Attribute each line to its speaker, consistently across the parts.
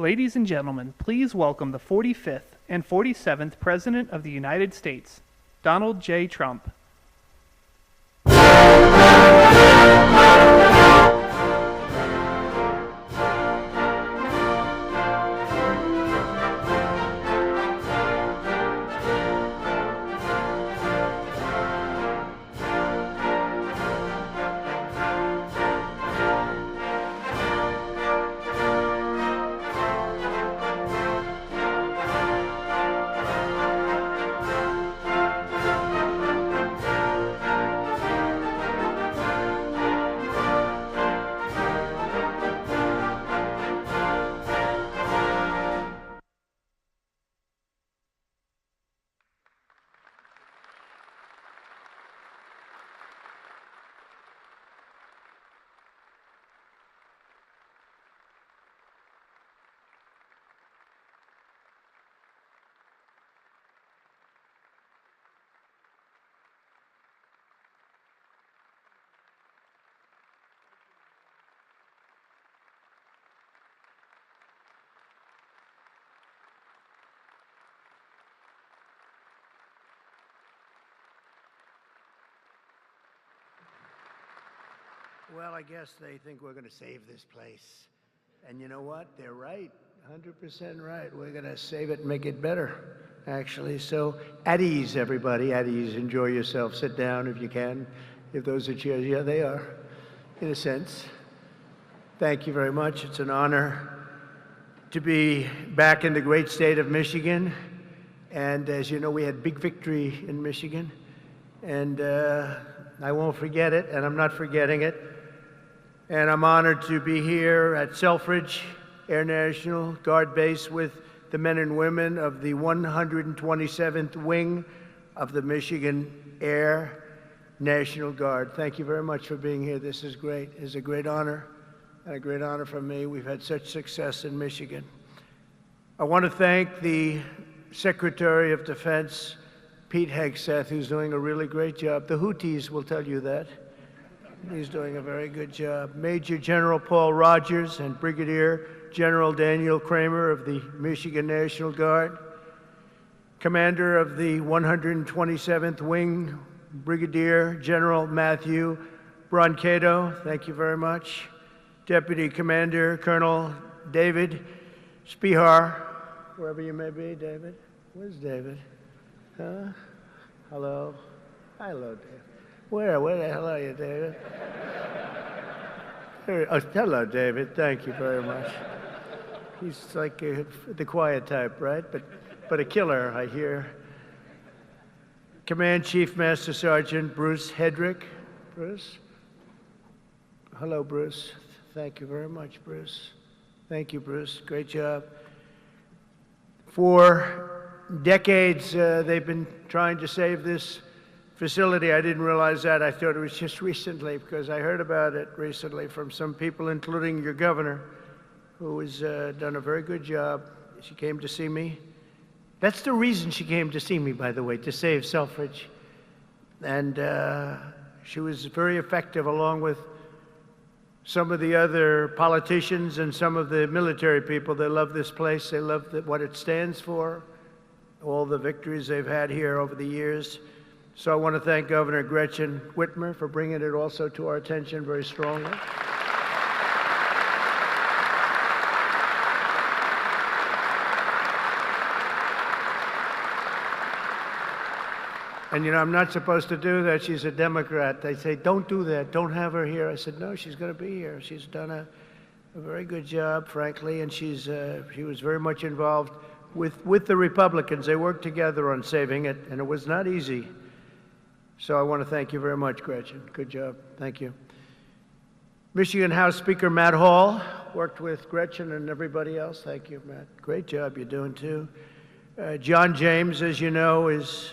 Speaker 1: Ladies and gentlemen, please welcome the 45th and 47th President of the United States, Donald J. Trump.
Speaker 2: Well, I guess they think we're going to save this place. And you know what? They're right. 100% right. We're going to save it and make it better, actually. So at ease, everybody. At ease. Enjoy yourself. Sit down if you can. If those are chairs. Yeah, they are, in a sense. Thank you very much. It's an honor to be back in the great state of Michigan. And as you know, we had big victory in Michigan. And I won't forget it, and I'm not forgetting it. And I'm honored to be here at Selfridge Air National Guard Base with the men and women of the 127th Wing of the Michigan Air National Guard. Thank you very much for being here. This is great. It's a great honor, and a great honor for me. We've had such success in Michigan. I want to thank the Secretary of Defense, Pete Hegseth, who's doing a really great job. The Houthis will tell you that. He's doing a very good job. Major General Paul Rogers and Brigadier General Daniel Kramer of the Michigan National Guard. Commander of the 127th Wing, Brigadier General Matthew Brancato, thank you very much. Deputy Commander Colonel David Spihar, wherever you may be, David. Where's David? Huh? Hello? Hello, David. Where the hell are you, David? Oh, hello, David. Thank you very much. He's like the quiet type, right? But a killer, I hear. Command Chief Master Sergeant Bruce Hedrick. Bruce? Hello, Bruce. Thank you very much, Bruce. Thank you, Bruce. Great job. For decades, they've been trying to save this facility. I didn't realize that. I thought it was just recently, because I heard about it recently from some people, including your governor, who has done a very good job. She came to see me. That's the reason she came to see me, by the way, to save Selfridge. And she was very effective, along with some of the other politicians and some of the military people. They love this place. They love what it stands for, all the victories they've had here over the years. So I want to thank Governor Gretchen Whitmer for bringing it also to our attention very strongly. And you know, I'm not supposed to do that. She's a Democrat. They say, don't do that. Don't have her here. I said, no, she's going to be here. She's done a very good job, frankly, and she was very much involved with the Republicans. They worked together on saving it, and it was not easy. So I want to thank you very much, Gretchen. Good job. Thank you. Michigan House Speaker Matt Hall worked with Gretchen and everybody else. Thank you, Matt. Great job you're doing, too. John James, as you know, is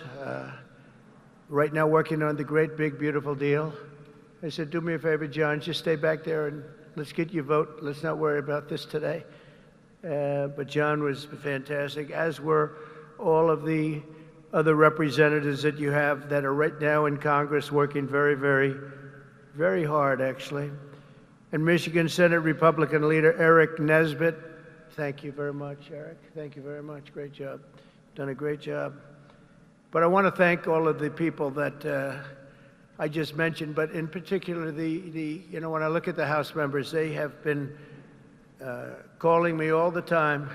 Speaker 2: right now working on the great, big, beautiful deal. I said, do me a favor, John, just stay back there and let's get your vote. Let's not worry about this today. But John was fantastic, as were all of the other representatives that you have that are right now in Congress working very, very, very hard, actually. And Michigan Senate Republican leader Eric Nesbitt, Thank you very much, Eric. Thank you very much. Great job. Done a great job. But I want to thank all of the people that I just mentioned, but in particular, when I look at the House members, they have been calling me all the time,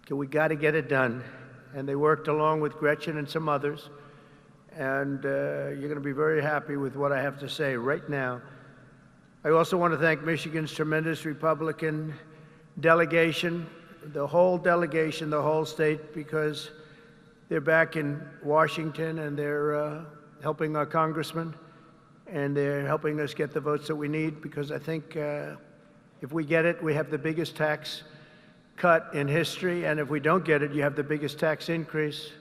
Speaker 2: we got to get it done. And they worked along with Gretchen and some others. And you're going to be very happy with what I have to say right now. I also want to thank Michigan's tremendous Republican delegation, the whole delegation, the whole state, because they're back in Washington and they're helping our congressman, and they're helping us get the votes that we need, because I think if we get it, we have the biggest tax cut in history, and if we don't get it, you have the biggest tax increase.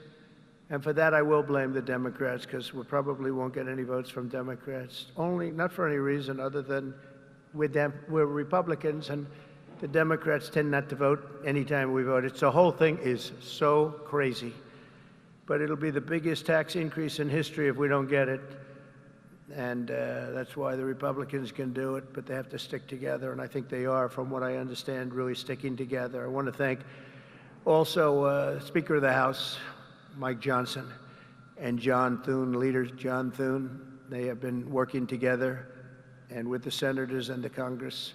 Speaker 2: And for that, I will blame the Democrats, because we probably won't get any votes from Democrats. Not for any reason other than we're Republicans, and the Democrats tend not to vote anytime we vote. The whole thing is so crazy. But it'll be the biggest tax increase in history if we don't get it. And that's why the Republicans can do it, but they have to stick together. And I think they are, from what I understand, really sticking together. I want to thank also Speaker of the House, Mike Johnson, and John Thune, leader John Thune. They have been working together and with the senators and the Congress,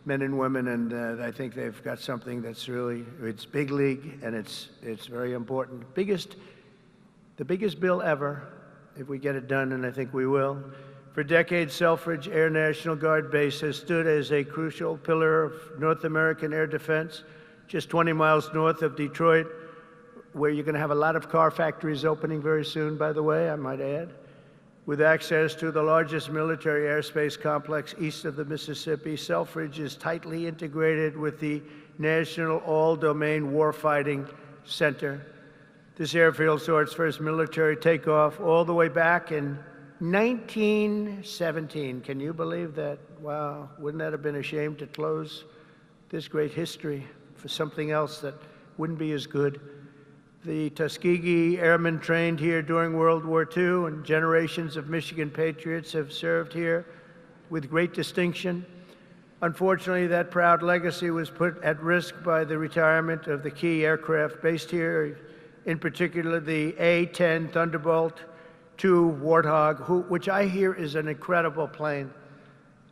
Speaker 2: men and women, and I think they've got something that's really, it's big league, and it's very important. The biggest bill ever, if we get it done, and I think we will. For decades, Selfridge Air National Guard Base has stood as a crucial pillar of North American air defense, just 20 miles north of Detroit, where you're going to have a lot of car factories opening very soon, by the way, I might add, with access to the largest military airspace complex east of the Mississippi. Selfridge is tightly integrated with the National All-Domain Warfighting Center. This airfield saw its first military takeoff all the way back in 1917. Can you believe that? Wow, wouldn't that have been a shame to close this great history for something else that wouldn't be as good? The Tuskegee Airmen trained here during World War II, and generations of Michigan patriots have served here with great distinction. Unfortunately, that proud legacy was put at risk by the retirement of the key aircraft based here, in particular the A-10 Thunderbolt II Warthog, which I hear is an incredible plane.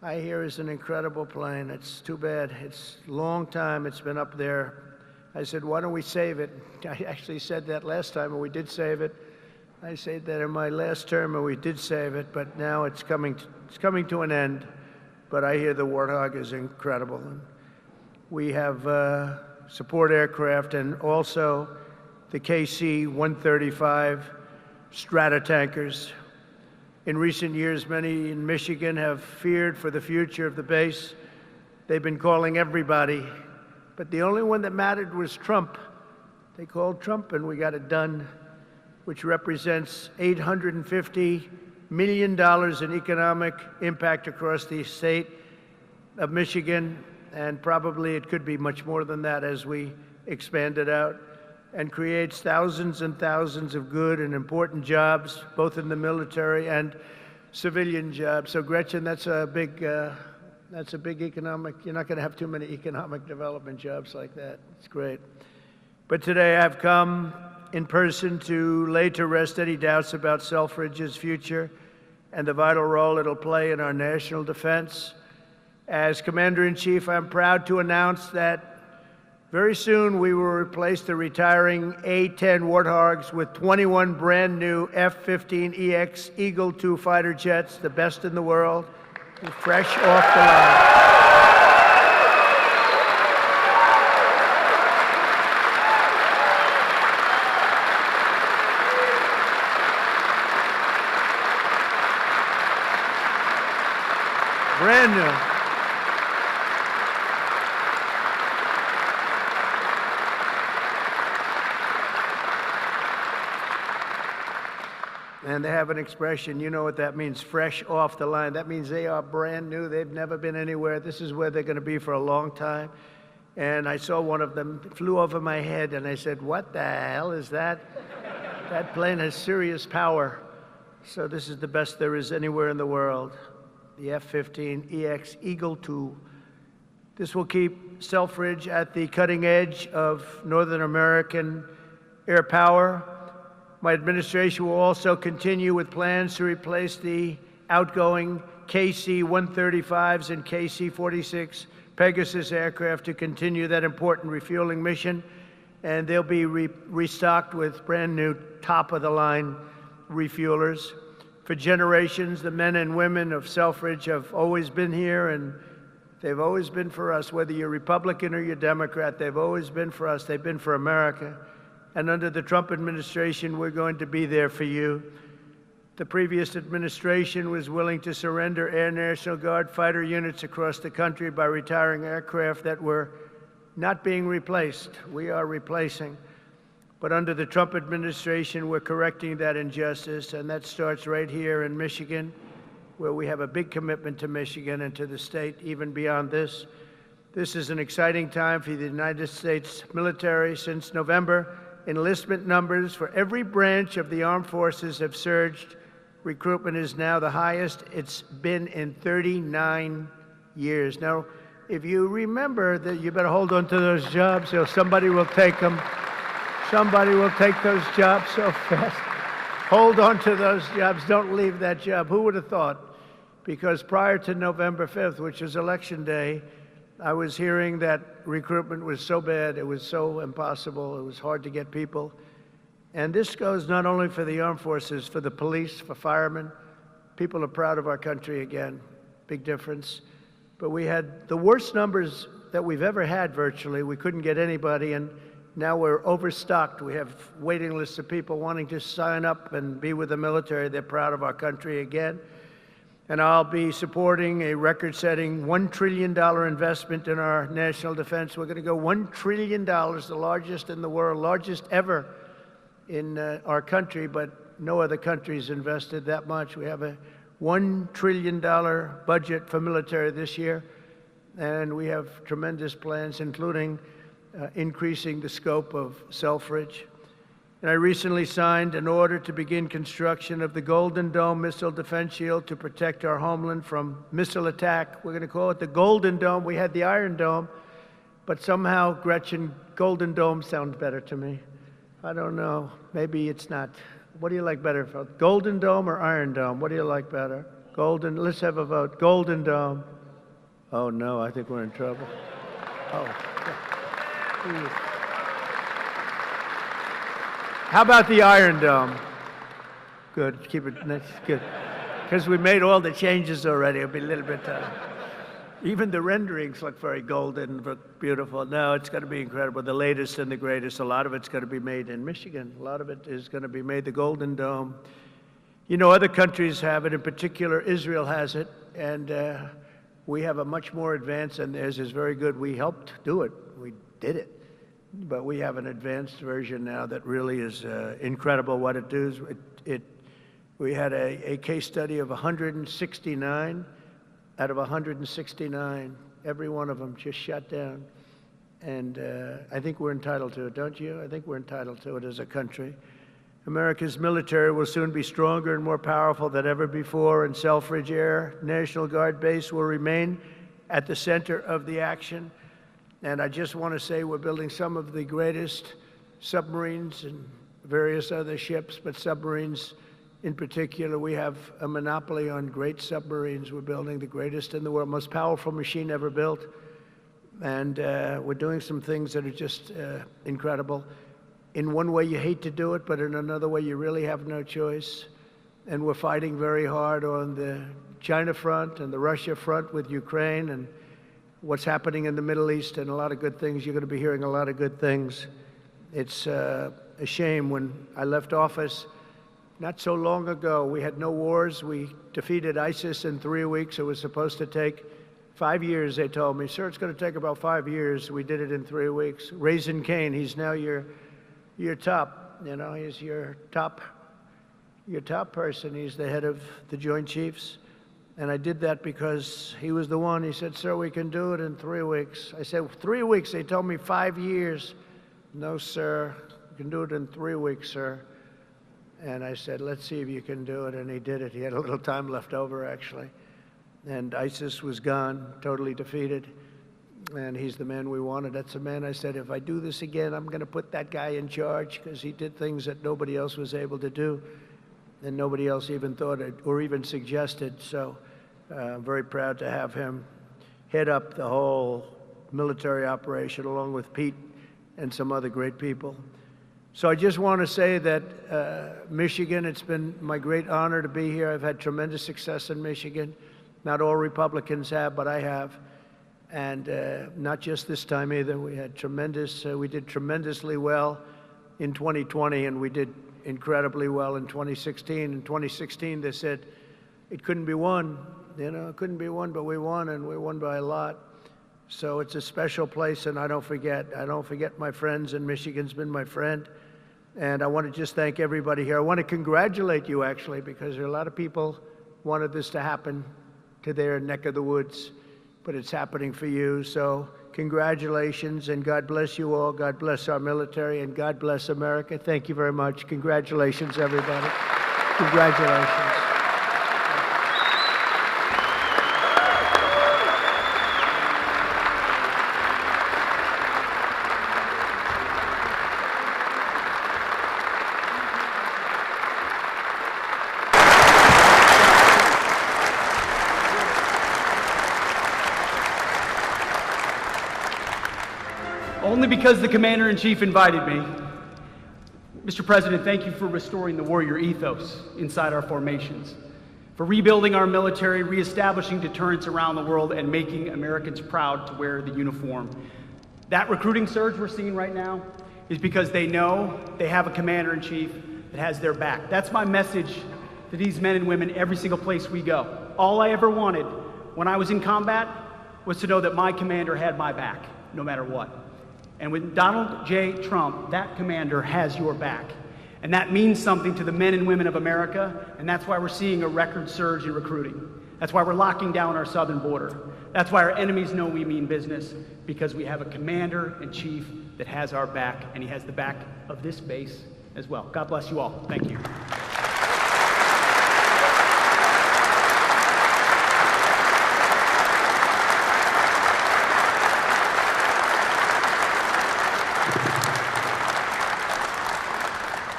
Speaker 2: It's too bad. It's a long time it's been up there. I said, why don't we save it? I actually said that last time, and we did save it. I said that in my last term, and we did save it, but now it's coming to an end. But I hear the Warthog is incredible. And we have support aircraft and also the KC-135 strata tankers. In recent years, many in Michigan have feared for the future of the base. They've been calling everybody, but the only one that mattered was Trump. They called Trump, and we got it done, which represents $850 million in economic impact across the state of Michigan, and probably it could be much more than that as we expand it out, and creates thousands and thousands of good and important jobs, both in the military and civilian jobs. So Gretchen, that's a big economic, you're not going to have too many economic development jobs like that. It's great. But today I've come in person to lay to rest any doubts about Selfridge's future and the vital role it'll play in our national defense. As Commander-in-Chief, I'm proud to announce that very soon we will replace the retiring A-10 Warthogs with 21 brand new F-15EX Eagle II fighter jets, the best in the world, fresh off the line. Brand new. And they have an expression, you know what that means, fresh off the line. That means they are brand new. They've never been anywhere. This is where they're going to be for a long time. And I saw one of them flew over my head, and I said, what the hell is that? That plane has serious power. So this is the best there is anywhere in the world. The F-15EX Eagle II. This will keep Selfridge at the cutting edge of Northern American air power. My administration will also continue with plans to replace the outgoing KC-135s and KC-46 Pegasus aircraft to continue that important refueling mission. And they'll be restocked with brand new top-of-the-line refuelers. For generations, the men and women of Selfridge have always been here, and they've always been for us. Whether you're Republican or you're Democrat, they've always been for us. They've been for America. And under the Trump administration, we're going to be there for you. The previous administration was willing to surrender Air National Guard fighter units across the country by retiring aircraft that were not being replaced. We are replacing. But under the Trump administration, we're correcting that injustice, and that starts right here in Michigan, where we have a big commitment to Michigan and to the state, even beyond this. This is an exciting time for the United States military. Since November, enlistment numbers for every branch of the armed forces have surged. Recruitment is now the highest it's been in 39 years. Now, if you remember that, you better hold on to those jobs, or somebody will take them. Somebody will take those jobs so fast. Hold on to those jobs. Don't leave that job. Who would have thought? Because prior to November 5th, which is Election Day, I was hearing that recruitment was so bad, it was so impossible, it was hard to get people. And this goes not only for the armed forces, for the police, for firemen. People are proud of our country again. Big difference. But we had the worst numbers that we've ever had virtually. We couldn't get anybody, and now we're overstocked. We have waiting lists of people wanting to sign up and be with the military. They're proud of our country again. And I'll be supporting a record-setting $1 trillion investment in our national defense. We're going to go $1 trillion, the largest in the world, largest ever in our country, but no other country's invested that much. We have a $1 trillion budget for military this year, and we have tremendous plans, including increasing the scope of Selfridge. And I recently signed an order to begin construction of the Golden Dome missile defense shield to protect our homeland from missile attack. We're going to call it the Golden Dome. We had the Iron Dome, but somehow, Gretchen, Golden Dome sounds better to me. I don't know. Maybe it's not. What do you like better? Golden Dome or Iron Dome? What do you like better? Golden. Let's have a vote. Golden Dome. Oh, no, I think we're in trouble. Oh. How about the Iron Dome? Good. Keep it. That's good. Because we made all the changes already. It'll be a little bit. Even the renderings look very golden, look beautiful. No, it's going to be incredible. The latest and the greatest. A lot of it's going to be made in Michigan. A lot of it is going to be made the Golden Dome. You know, other countries have it. In particular, Israel has it, and we have a much more advanced, and theirs is very good. We helped do it. We did it. But we have an advanced version now that really is incredible what it does. We had a case study of 169. Out of 169, every one of them just shut down. And I think we're entitled to it, don't you? I think we're entitled to it as a country. America's military will soon be stronger and more powerful than ever before, and Selfridge Air National Guard Base will remain at the center of the action. And I just want to say we're building some of the greatest submarines and various other ships, but submarines in particular, we have a monopoly on great submarines. We're building the greatest in the world, most powerful machine ever built. And we're doing some things that are just incredible. In one way, you hate to do it, but in another way, you really have no choice. And we're fighting very hard on the China front and the Russia front with Ukraine and what's happening in the Middle East, and a lot of good things. You're going to be hearing a lot of good things. It's a shame. When I left office, not so long ago, we had no wars. We defeated ISIS in 3 weeks. It was supposed to take 5 years, they told me. Sir, it's going to take about 5 years. We did it in 3 weeks. Raisin Kane, he's now your top, you know, he's your top person. He's the head of the Joint Chiefs. And I did that because he was the one. He said, sir, we can do it in 3 weeks. I said, 3 weeks? They told me 5 years. No, sir, you can do it in 3 weeks, sir. And I said, let's see if you can do it. And he did it. He had a little time left over, actually. And ISIS was gone, totally defeated. and he's the man we wanted. That's the man I said, if I do this again, I'm going to put that guy in charge, because he did things that nobody else was able to do, and nobody else even thought it or even suggested. So I'm very proud to have him head up the whole military operation along with Pete and some other great people. So I just want to say that Michigan, it's been my great honor to be here. I've had tremendous success in Michigan. Not all Republicans have, but I have. And not just this time either. We had we did tremendously well in 2020, and we did incredibly well in 2016. In 2016, they said it couldn't be won. It couldn't be won, but we won, and we won by a lot. So it's a special place, and I don't forget my friends, and Michigan's been my friend. And I want to just thank everybody here. I want to congratulate you, actually, because there are a lot of people wanted this to happen to their neck of the woods, but it's happening for you. So congratulations, and God bless you all. God bless our military, and God bless America. Thank you very much. Congratulations, everybody. Congratulations.
Speaker 3: Only because the Commander-in-Chief invited me. Mr. President, thank you for restoring the warrior ethos inside our formations, for rebuilding our military, reestablishing deterrence around the world, and making Americans proud to wear the uniform. That recruiting surge we're seeing right now is because they know they have a Commander-in-Chief that has their back. That's my message to these men and women every single place we go. All I ever wanted when I was in combat was to know that my commander had my back, no matter what. And with Donald J. Trump, that commander has your back. And that means something to the men and women of America, and that's why we're seeing a record surge in recruiting. That's why we're locking down our southern border. That's why our enemies know we mean business, because we have a commander-in-chief that has our back, and he has the back of this base as well. God bless you all. Thank you.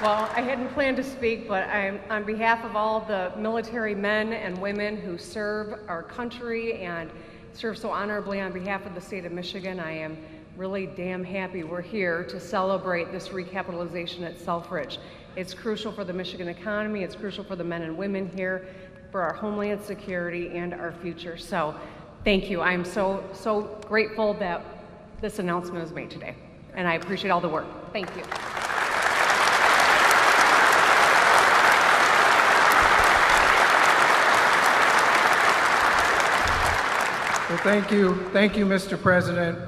Speaker 4: Well, I hadn't planned to speak, but on behalf of all the military men and women who serve our country and serve so honorably on behalf of the state of Michigan, I am really damn happy we're here to celebrate this recapitalization at Selfridge. It's crucial for the Michigan economy, it's crucial for the men and women here, for our homeland security and our future. So thank you. I'm so grateful that this announcement was made today, and I appreciate all the work. Thank you.
Speaker 5: Well, thank you, Mr. President.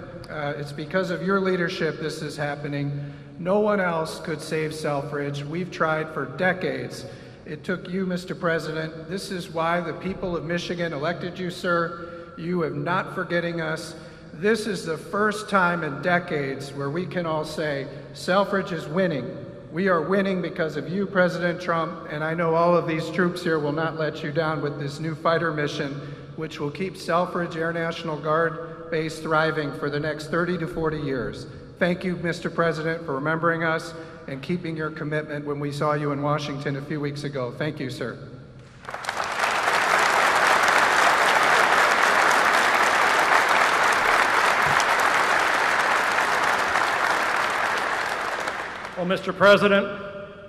Speaker 5: It's because of your leadership this is happening. No one else could save Selfridge. We've tried for decades. It took you, Mr. President. This is why the people of Michigan elected you, sir. You have not forgetting us. This is the first time in decades where we can all say, Selfridge is winning. We are winning because of you, President Trump, and I know all of these troops here will not let you down with this new fighter mission, which will keep Selfridge Air National Guard base thriving for the next 30 to 40 years. Thank you, Mr. President, for remembering us and keeping your commitment when we saw you in Washington a few weeks ago. Thank you, sir.
Speaker 6: Well, Mr. President,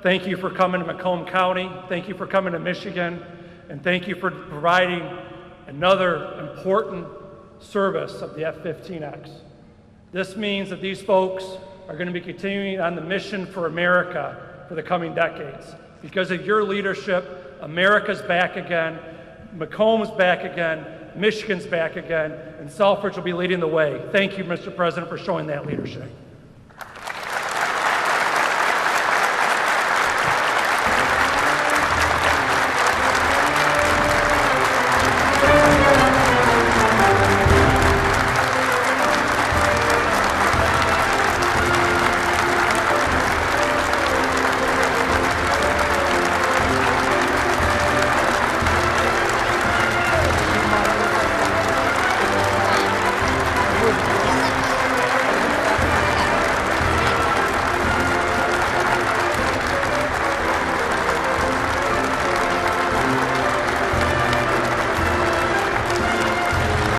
Speaker 6: thank you for coming to Macomb County. Thank you for coming to Michigan. And thank you for providing another important service of the F-15X. This means that these folks are going to be continuing on the mission for America for the coming decades. Because of your leadership, America's back again, Macomb's back again, Michigan's back again, and Selfridge will be leading the way. Thank you, Mr. President, for showing that leadership.